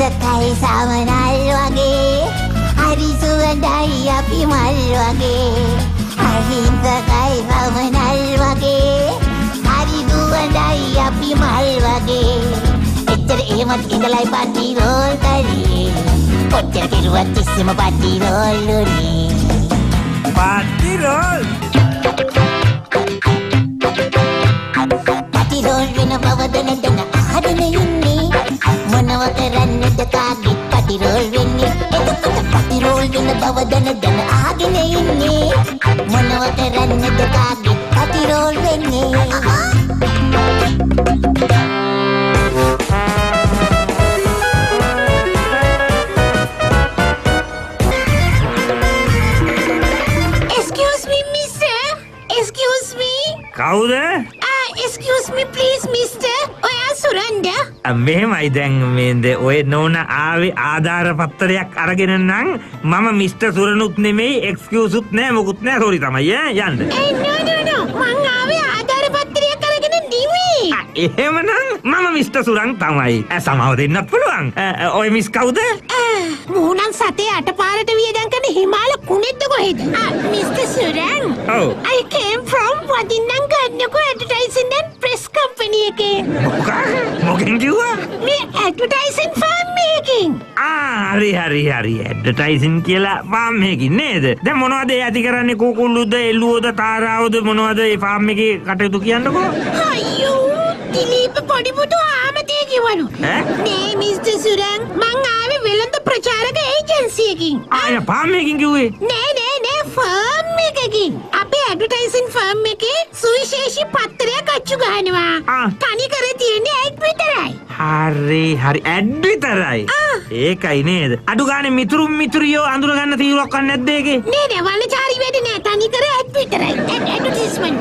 අහිංසකයි සමනල් වගේ හරි සුවඳයි අපි මල් වගේ අහිංසකයි සමනල් වගේ හරි සුවඳයි අපි මල් වගේ එච්චර එහෙමත් ඉඳලයි පටි රෝල් කරේ කොච්චර කෙරුවත් ඉස්සෙම පටි රෝල් උනේ පටි රෝල් පටි රෝල් වෙන බව දැන අහගෙන ඉන්නේ මොනව කරන්නද කාගෙත් පටි රෝල් වෙන්නේ එතකොට පටි රෝල් වෙන බව දැන අහගෙන ඉන්නේ මොනව කරන්නද කාගෙත් පටි රෝල් වෙන්නේ කවුද? Excuse me please mister. ඔයා සුරන්ද? මෙහෙමයි දැන් මේන්ද ඔය නෝන ආවේ ආධාර පත්‍රයක් අරගෙන නම් මම මිස්ටර් සුරනුත් නෙමෙයි එක්ස්කියුස් උත් නෑ මොකුත් නෑ සෝරි තමයි යන්න. no මං ආවේ ආධාර පත්‍රයක් අරගෙන නෙමෙයි. එහෙමනම් මම මිස්ටර් සුරන් තමයි. සමාව දෙන්නත් පුළුවන්. ඔය මිස් කවුද? මූණන් සතේ අටපාරට වියදම් කරන හිමාල කුණෙද්ද කොහෙද? Mister Suran. Oh. I came from වදින්නම් ගන්නකො ඇඩ්වර්ටයිසින් and press company එකේ. මොකෙන් කිව්වා? මේ ඇඩ්වර්ටයිසින් ෆර්ම් එකකින්. හරි ඇඩ්වර්ටයිසින් කියලා ෆාම් එකකින් නේද? දැන් මොනවද ඒ ඇති කරන්නේ කුකුල්ලුද එළුවද තාරාවද මොනවද ඒ ෆාම් එකේ කටයුතු කියන්නකෝ? අයියෝ දිලීප පොඩි පුතු ආමතේ කිවලු. නේ මිස්ටර් සුරන් මං ආවේ වෙළඳ ප්‍රචාරක ඒජන්සි එකකින්. ෆාම් එකකින් කිව්වේ? නෑ ෆර්ම් එකකින්. අපේ ඇඩ්වර්ටයිසින් ෆර්ම් එකේ සුවිශේෂී පත්‍රයක් අච්චු ගහනවා. තනි කර තියෙන්නේ ඇඩ් විතරයි. හරි ඇඩ් විතරයි. ඒකයි නේද? අඩු ගානේ මිතුරියෝ අඳුර ගන්න තීරුවක් ගන්න නැද්ද ඒකේ? නේද වලචාරි වැඩ නෑ තනි කර ඇඩ් විතරයි. ඇඩ්වර්ටයිස්මන්ට්.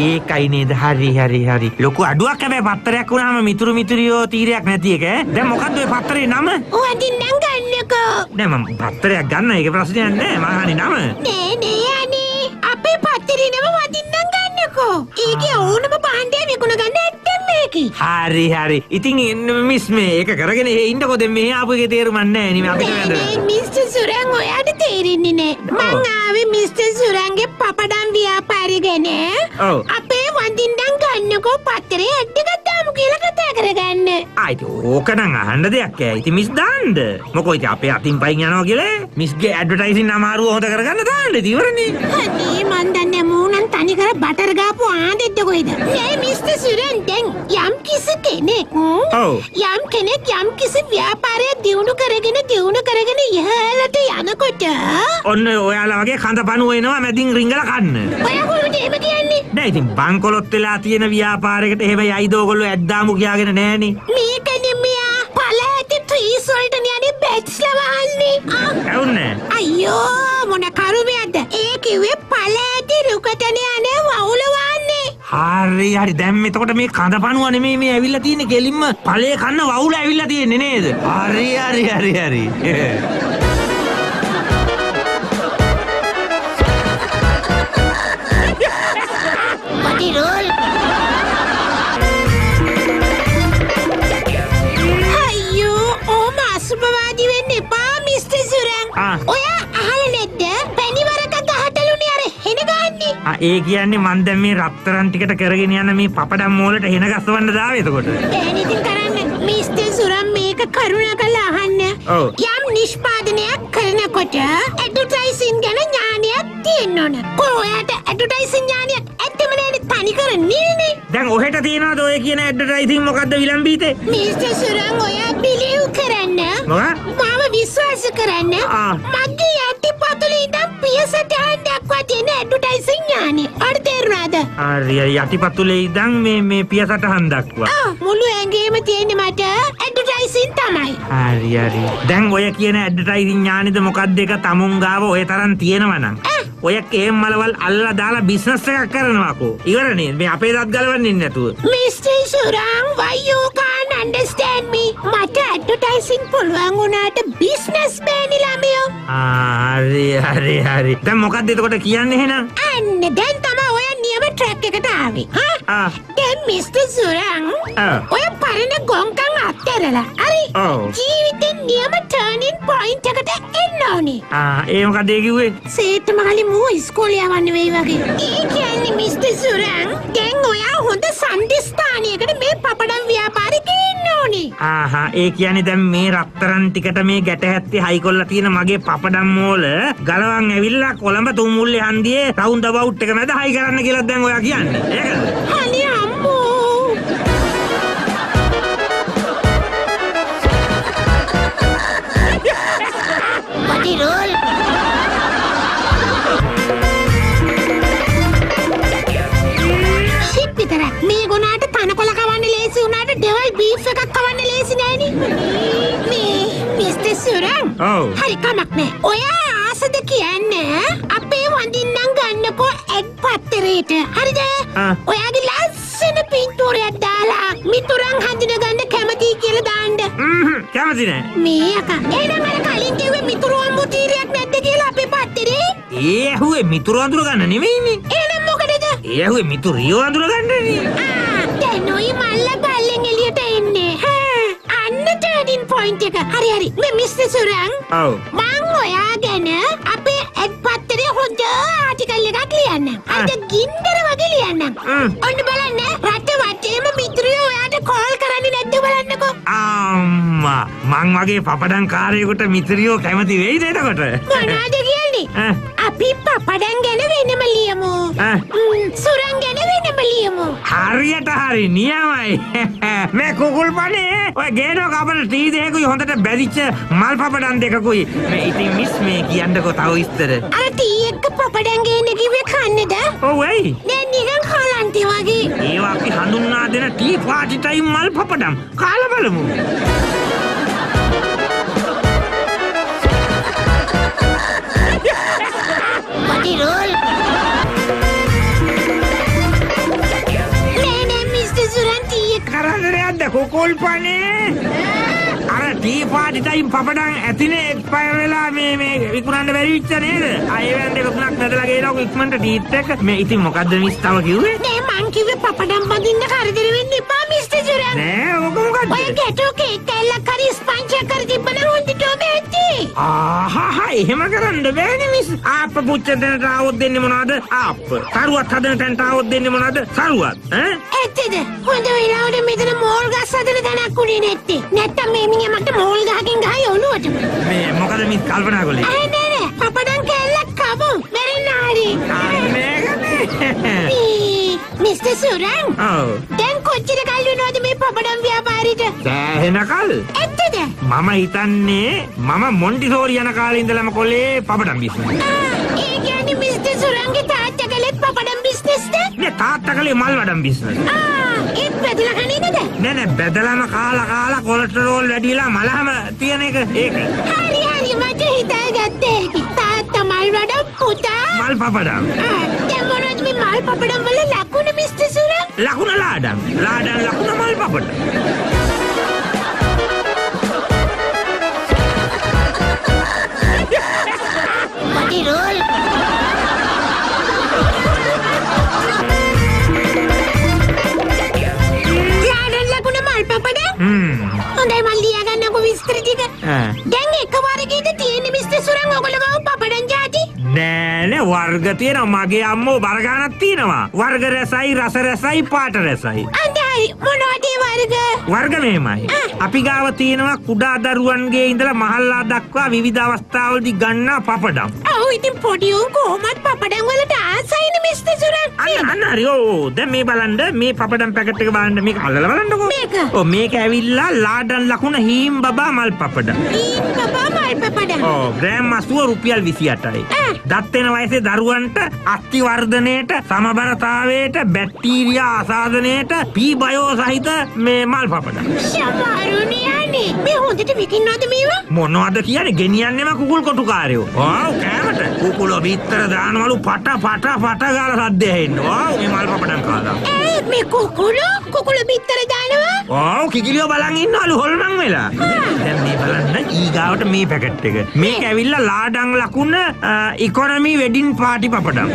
ඒකයි නේද? හරි. ලොකු අඩුවක් හැබැයි පත්‍රයක් වුණාම මිතුරියෝ තීරයක් නැති එක ඈ. දැන් මොකද්ද ඔය පත්‍රේ නම? වදින්නම් ගන්නකෝ. නෑ මම පත්‍රයක් ගන්න ඒක ප්‍රශ්නයක් නෑ මං අහන්නේ නම. නෑ අනේ අපේ පත්තරේ නම වදින්නම් ගන්නකෝ. ඒකේ ඕනම භාණ්ඩයක් විකුණ ගන්න ඇත්තම මේකේ. හරි. ඉතින් මිස් මේ ඒක කරගෙන ඉන්නකො දැන් මෙහි ආපු එකේ තේරුමක් නෑ නේ අපිට නේද? නෑ මිස්ටර් සුරන් ඔයාට තේරෙන්නේ නෑ. මං ආවේ මිස්ටර් සුරන්ගේ පපඩම් ව්‍යාපාරේ ගැන. අපේ වදින්නම් ගන්නකෝ පත්තරේ ඇඩ් එකක් දාමු කියලා කතා කරගන්න. ඕක නම් අහන්න දෙයක් ඈ. ඉතින් මිස් දාන්න. මොකෝ ඉතින් අපේ අතින් පයින් යනවා කියලා මිස්ගේ ඇඩ්වර්ටයිසින් අමාරුව හොද කරගන්න දාන්න ඉවරනේ. අනේ මන් දන්නේ මූණන් තනි කර බටර් ගාපු ආදෙද්ද කොහෙද? නෑ මිස්ටර් සුරන් දැන් යම් කෙනෙක් යම් කිසි ව්‍යාපාරයක් දියුණු කරගෙන ඉහළට යනකොට ඔන්න ඔයාලා වගේ කඳපණුව එනවා මැදින් රිංගලා කන්න. ඔයා කොහොමද එහෙම කියන්නේ? නෑ ඉතින් බංකොලොත් වෙලා තියෙන ව්‍යාපාරයකට එහෙම යයිද ඔයගොල්ලෝ ඇද්දාමු කියාගෙන නෑනේ. මේකනේ මෙයා පළාති ට්‍රීස් වලට යන්නේ බැට්ස්ලා වහන්නේ. ඇවුන්නේ? අයියෝ මොන කරුමයක්ද? ඒ කිව්වේ පළාති රුකටනේ යන්නේ වවුල වහන්නේ. හරි දැන් මෙතකොට මේ කඳපණුව නෙමෙයි මේ ඇවිල්ලා තියෙන්නේ කෙලින්ම ඵලයේ කන්න වවුල ඇවිල්ලා තියෙන්නේ නේද? හරි. පටි රෝල්. අයියෝ ඕම අසුභවාදී වෙන්න එපා මිස්ටර් සුරන්. ඔයා අහලා නැද්ද? පැණිවරක ගහටලුනේ අර හෙන ගහන්නේ. ඒ කියන්නේ මන් දැන් මේ රත්තරන් ටිකට කරගෙන යන මේ පපඩම් මෝලට හෙන ගස්සවන්න දාවේ එතකොට. දැන් ඉතින් කරන්න මිස්ටර් සුරන් මේක කරුණාකරලා අහන්න. යම් නිෂ්පාදනයක් කරනකොට ඇඩ්වර්ටයිසින් ගැන ඥානයක් තියෙන්න ඕන. කොහොයාට ඇඩ්වර්ටයිසින් ඥානයක් ඇත්තම නෑනේ තනි කර නිල්නේ. දැන් ඔහෙට තියනවාද ඔය කියන ඇඩ්වර්ටයිසින් මොකද්ද විලම්බීතේ? මිස්ටර් සුරන් ඔයා බිලිව් කරන්න. මාව විශ්වාස කරන්න. මගේ යටිපතුලේ ඉඳන් පියසටහන් දක්වා තියෙන ඇඩ්වර්ටයිසින් ඥානය. අර තේරුණාද? හරි යටිපතුලේ ඉඳන් මේ පියසටහන් දක්වා. මුළු ඇඟේම තියෙන මට ඇඩ්වර්ටයිසින් තමයි. හරි දැන් ඔය කියන ඇඩ්වර්ටයිසින් ඥානෙද මොකක්ද එක තමුන් ගාව ඔය තරම් තියෙනවා නම් ඔය කේම් මලවල් අල්ලලා දාලා බිස්නස් එකක් කරනවාකෝ. ඉවරනේ මේ අපේ දත් ගලවන්නේ නැතුව. Mister Suran why you can't understand me? මට ඇඩ්වර්ටයිසින් පුළුවන් වුණාට බිස්නස් බෑනේ ළමයෝ. හරි දැන් මොකක්ද එතකොට කියන්නේ එහෙනම්? අන්න දැන් තමයි ඔය නියම ට්‍රැක් එකට ආවේ. දැන් මිස්ටර් සුරන් ඔය පරණ ගොංකන් අත්හැර කරලා. හරි. ඔව්. ජීවිතේ නියම ටර්නින් පොයින්ට් එකට එන්න ඕනේ. ඒ මොකද ඒ කිව්වේ? සේත් මහලි මූ ඉස්කෝලේ යවන්න වෙයි වගේ. ඒ කියන්නේ මිස්ටර් සුරං දැන් ඔයා හොඳ සම්දිස්ථානයකට මේ පපඩම් ව්‍යාපාරේ ගේන්න ඕනේ. ඒ කියන්නේ දැන් මේ රත්තරන් ටිකට මේ ගැට හැත්තේ හයි කොල්ල තියෙන මගේ පපඩම් මෝල ගලවන් ඇවිල්ලා කොළඹ තුම්මුල්ලේ හන්දියේ රවුන්ඩ් අබවුට් එක මැද හයි කරන්න කියලා දැන් ඔයා කියන්නේ. ඒකද? අනේ අම්මෝ. පටිරෝල් ෂිප් විතරක් මේ ගුණාට තනකොළ කවන්න ලේසි වුණාට ඩෙවල් බීෆ් එකක් කවන්න ලේසි නෑනේ. මේ මිස්ටර් සුරං. ඔව්. හරි කමක් නෑ. ඔයා ආසද කියන්නේ අපේ වඳින්නම් ගන්නකෝ ඇඩ් පත්තරේට. හරිද? ඔයාගේ ලස්සන පින්තූරයක් දාලා මිතුරන් හඳුනගන්න කැමතියි කියලා දාන්න. කැමති නෑ. මේ අකා එහෙනම් අර කලින් කිව්වේ මිතුරුවන් මුතීරියක් නැද්ද කියලා අපේ පත්තරේ? ඒ ඇහුවේ මිතුරු අඳුර ගන්න නෙමෙයිනේ. එහෙනම් මොකටද? ඒ ඇහුවේ මිතුරියෝ අඳුර ගන්නනේ. දැන් ඔය මල්ල බල්ලෙන් එළියට එන්නේ. අන්න ටර්නින් පොයින්ට් එක. හරි මේ මිස්ටර් සුරං. ඔව්. මං ඔයා ගැන අපේ ඇඩ් පත්තරේ හොඳ ආටිකල් එකක් ලියන්නම්. අද ගින්දර වගේ ලියන්නම්. ඔන්න බලන්න රට වටේම මිතුරියෝ ඔයාට කෝල් කරන්නේ නැද්ද බලන්නකෝ. අම්මා මං වගේ පපඩම් කාරයෙකුට මිතුරියෝ කැමති වෙයිද එතකොට? මොනවද කියන්නේ? අපි පපඩම් ගැන වෙනම ලියමු. සුරං ගැන වෙනම ලියමු. හරියට හරි නියමයි. මේ කුකුල් පනේ ඔය ගේනෝ කපන ටී දෙකකුයි හොඳට බැදිච්ච මල් පපඩම් දෙකකුයි. මේ ඉතින් මිස් මේ කියන්නකෝ තව විස්තර. අර ටී එක පපඩම් ගේන්න කිව්වේ කන්නේද? ඔව් එයි. දැන් නිකන් කලන්තේ වගේ. ඒවා අපි හඳුන්වා දෙන ටී පාටි ටයිම් මල් පපඩම්. කාලා බලමු. පටිරෝල් නෑ මිස්ටර් සුරං ටී එක කරදරයක්ද කුකුල් පනේ? අර ටී පාටි ටයිම් පපඩම් ඇතිනේ එක්ස්පයර් වෙලා මේ විකුණන්න බැරි විච්ච නේද? අයවන් දෙක තුනක් නැදලා ගේනවා ඉක්මනට ටීත් එක. මේ ඉතින් මොකද්ද මිස් තව කිව්වේ? නෑ මං කිව්වේ පපඩම් බඳින්න කරදර වෙන්න එපා මිස්ටර් සුරං. නෑ ඔක මොකද්ද? ඔය ගැටෝ කේක් කෑල්ලක් හරි ස්පන්ජ් එකක් හරි තිබ්බනම් හොඳටම ඇති. එහෙම කරන්න බෑනේ මිස්. ආප්ප පුච්ච දෙනට ආවොත් දෙන්නේ මොනවද? ආප්ප. කරුවත් හදන තැනට ආවොත් දෙන්නේ මොනවද? කරුවත්. ඇත්තද? හොඳ වෙලාවට මෙතන මෝල් ගස් හදන තැනක් උනේ නැත්තේ. නැත්තම් මේ මිනිහා මට මෝල් ගහකින් ගහයි ඔළුවට. මේ මොකද මිස් කල්පනා කළේ? නෑ පපඩම් කෑල්ලක් කමු. මෙරෙන්න හරි. මිස්ටර් සුරං. ඔව්. දැන් කොච්චර කල් වෙනවද මේ පපඩම් ව්‍යාපාරෙට? සෑහෙන කල්. ඇත්තද? මම හිතන්නේ මම මොන්ටිසෝරි යන කාලේ ඉඳලම කොල්ලේ පපඩම් බිස්නස්. ඒ කියන්නේ මිස්ටර් සුරංගේ තාත්තා කළේ පපඩම් බිස්නස්ද? මේ තාත්තා කළේ මල් වඩම් බිස්නස්. ඒත් බෙදලා කන්නේ නේද? නෑ බෙදලාම කාලා කොලෙස්ටරෝල් වැඩිලා මලහම තියෙන එක ඒක. හරි මට හිතාගත්තේ. තාත්තා මල් වඩම් පුතා මල් පපඩම්. දැන් මොනවද මේ මල් පපඩම් වල ලකුණ මිස්ටර් සුරං? ලකුණ ලාඩම් ලකුණ මල් පපඩම්. පටිරෝල් ලාඩම් ලකුණ මල් පපඩම්? හොඳයි මල් ලියා ගන්නකො විස්තර ටික. දැන් එකවරකේද තියෙන්නේ මිස්ටර් සුරං ඔයගොල්ලෝ ගාව පපඩම් જાති? නෑනේ වර්ග තියෙනවා. මගේ අම්මෝ බර ගානක් තියෙනවා. වර්ග රසයි රස රසයි පාට රසයි. අන්දයි මොනවද වර්ග? වර්ග මෙහෙමයි. අපි ගාව තියෙනවා කුඩා දරුවන්ගේ ඉඳලා මහල්ලා දක්වා විවිධ අවස්ථාවලදී ගන්නා පපඩම්. ඔව් ඉතින් පොඩි උන් කොහොමද පපඩම් වලට ආසයිනේ මිස්ටර් සුරං. අන්න හරි. ඔව් දැන් මේ බලන්න මේ පපඩම් පැකට් එක බලන්න මේක අල්ලලා බලන්නකෝ. මේක? ඔව් මේක ඇවිල්ලා ලාඩම් ලකුණ හීම් බබා මල් පපඩම්. හීම් බබා මල් පපඩම්. ඔව් ග්‍රෑම් 80 රුපියල් 28යි. දත් වෙන වයසේ දරුවන්ට අස්ථි වර්ධනයට සමබරතාවයට බැක්ටීරියා ආසාදනයට පී බයෝ සහිත මේ මල් පපඩම්. සමහරුනේ අනේ මේ හොඳට විකින්නවද මේවා? මොනවද කියන්නේ ගෙනියන්නේම කුකුල් කොටුකාරයෝ. ඔව් කෑමට කුකුල බිත්තර දානවලු පට ගාලා සද්ද ඇහෙන්න. ඔව් මේ මල් පපඩම් කාලා. මේ කුකුල බිත්තර දානවා? ඔව් කිකිලියෝ බලන් ඉන්නවලු හොල්මන් වෙලා. දැන් මේ බලන්න ඊගාවට මේ පැකට් එක. මේක ඇවිල්ලා ලාඩම් ලකුණ economy wedding party papadam.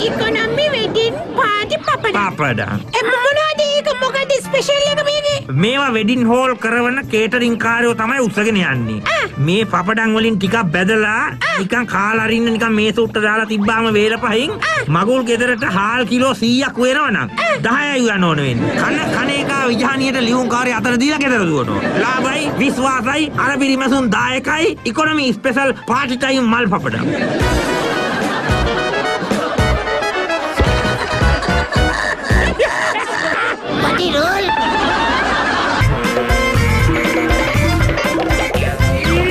Economy wedding party papadam. මොනවද ඒක? මොකද ස්පෙෂල් එක මේකේ? මේවා වෙඩින් හෝල් කරවන කේටරින් කාරයෝ තමයි උස්සගෙන යන්නේ. මේ පපඩම් වලින් ටිකක් බැදලා නිකන් කාලා අරින්න නිකන් මේස උට්ට දාලා තිබ්බාම වේල පහින් මගුල් ගෙදරට හාල් කිලෝ 100ක් වෙනවනම් 10යි යන්න ඕන වෙන්නේ. කන එක විජානියට ලියුම් කාර්ය අතර දීලා ගෙදර දුවනවා. ලාභයි විශ්වාසයි අර පිරිමැසුම් දායකයි ඉකොනොමි ස්පෙෂල් පාටි ටයිම් මල් පපඩම්. පටිරෝල්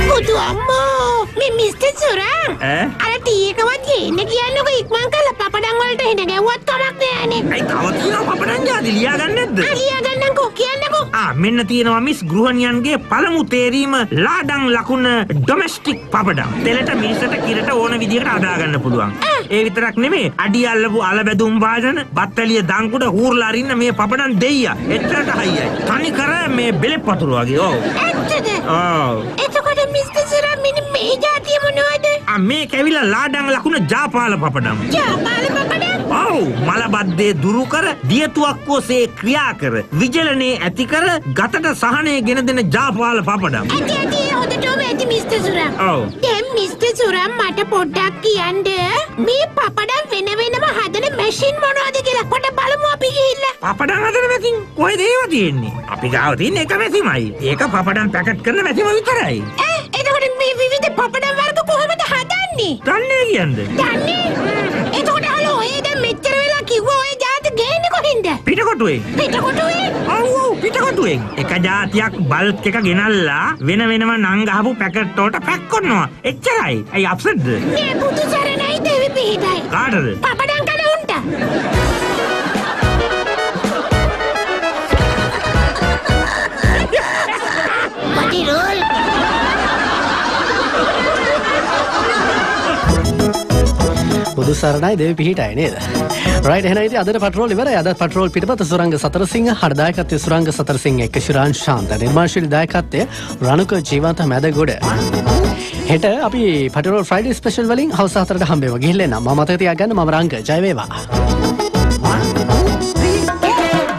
බුදු අම්මෝ මේ මිස්ටර් සුරං අර ටී එකවත් ගේන්න කියන්නකො ඉක්මන් කරලා පපඩම් වලට හෙන ගැව්වත් කමක් නෑනේ. අයි තව තියෙනවා පපඩම් ජාති ලියාගන්න නැද්ද? ලියාගන්නකෝ කියන්නකෝ. මෙන්න තියෙනවා මිස් ගෘහණියන්ගේ පළමු තේරීම ලාඩම් ලකුණ ඩොමෙස්ටික් පපඩම්. තෙලට මිරිසට කිරට ඕන විදිහකට හදාගන්න පුළුවන්. ඒ විතරක් නෙමෙයි අඩි අල්ලපු අල බැදුම් වාදන බත්තලිය දංකුඩ හූර්ලා අරින්න මේ පපඩම් දෙයියා. එච්චරට හයියයි. තනි කර මේ බෙලෙප් වතුර වගේ. ඔව්. ඇත්තද? ඔව්. එතකොට මිස්ටර් සුරං මේ જાතිය මොනවද? මේ කැවිලා ලාඩම් ලකුණ ජාපාල පපඩම්. ජාපාල පපඩම්? ඔව් මලබද්දේ දුරු කර දියතුවක්කුවසේ ක්‍රියා කර විජලනේ ඇති කර ගතට සහනය ගෙන දෙන ජාපාල පපඩම්. ඇති හොඳටම ඇති මිස්ටර් සුරං. ඔව්. දැන් මිස්ටර් සුරං මට පොඩ්ඩක් කියන්න මේ පපඩම් වෙනම හදන මැෂින් මොනවද කියලා පොඩ බලමු අපි ගිහිල්ලා. පපඩම් හදන මැෂින් කොහෙද ඒව තියෙන්නේ? අපි ගාව තියෙන එක මැෂිමයි. ඒක පපඩම් පැකට් කරන මැෂිම විතරයි. එතකොට මේ විවිධ පපඩම් වර්ග කොහොමද හදන්නේ? දන්නේ කියන්නේ. දන්නේ? එතකොට හලෝ ඔය දැන් මෙච්චර වෙලා කිව්වා ඔය જાති ගේන්නේ කොහෙන්ද? පිටකොටුවෙන්. පිටකොටුවෙන්? ඔව් පිටකොටුවෙන්. එක જાතියක් බල්ක් එක ගෙනල්ලා වෙනම නම් ගහපු පැකට් වලට පැක් කරනවා. එච්චරයි. අයි අප්සෙට්ද? මේ බුදු සරණයි දෙවි පිහිටයි. කාටද? පපඩම් කන උන්ට. පටිරෝල් බුදු සරණයි දෙවි පිහිටයි නේද? රයිට් එහෙනම් ඉතින් අදට පට්‍රෝල් ඉවරයි. අද පට්‍රෝල් පිටපත සුරංග සතරසිංහ හඩදායකත්වයේ සුරංග සතරසිංහ එක්ක ශිරාන් ශාන්ත නිර්මාණශීලී දායකත්වයේ රණුක ජීවන්ත මැදගොඩ. හෙට අපි පට්‍රෝල් ෆ්‍රයිඩේ ස්පෙෂල් වලින් හවස 4ට හම්බෙමු. ගිහිල්ලා එන්න. මම මතක තියාගන්න මම රංග ජය වේවා.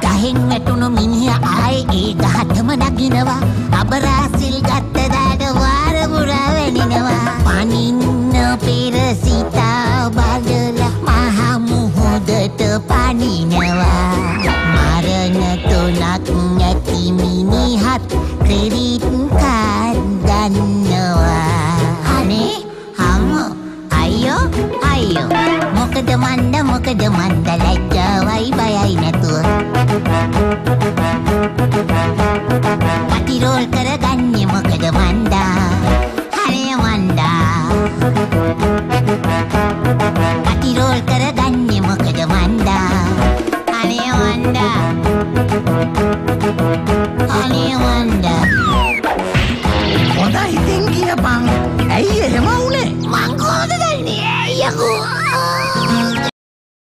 ගහෙන් වැටුණු මිනිහා ආයේ ඒ ගහටම නගිනවා. අබරාසිල් ගත්ත දාඩ වාර මුරා වෙනිනවා. පනින්න පෙර සිතා බලලා මහ මුහුදට පනිනවා. මරණ තුනක් නැති මිනිහත් ක්‍රෙඩිට් කාඩ් ගන්නවා. අනේ හම්මෝ අයියෝ මොකද මන්ද ලැජ්ජාවයි බයයි නැතුව පටිරෝල් කරගන්නේ මොකද මන්දා හරේ මන්දා පටිරෝල් කරගන්නේ මොකද මන්දා හරේ මන්දා හොඳයි ඉතින් කියපන්. ඇයි එහෙම වුනේ? මං කොහොමද දන්නේ? යකෝ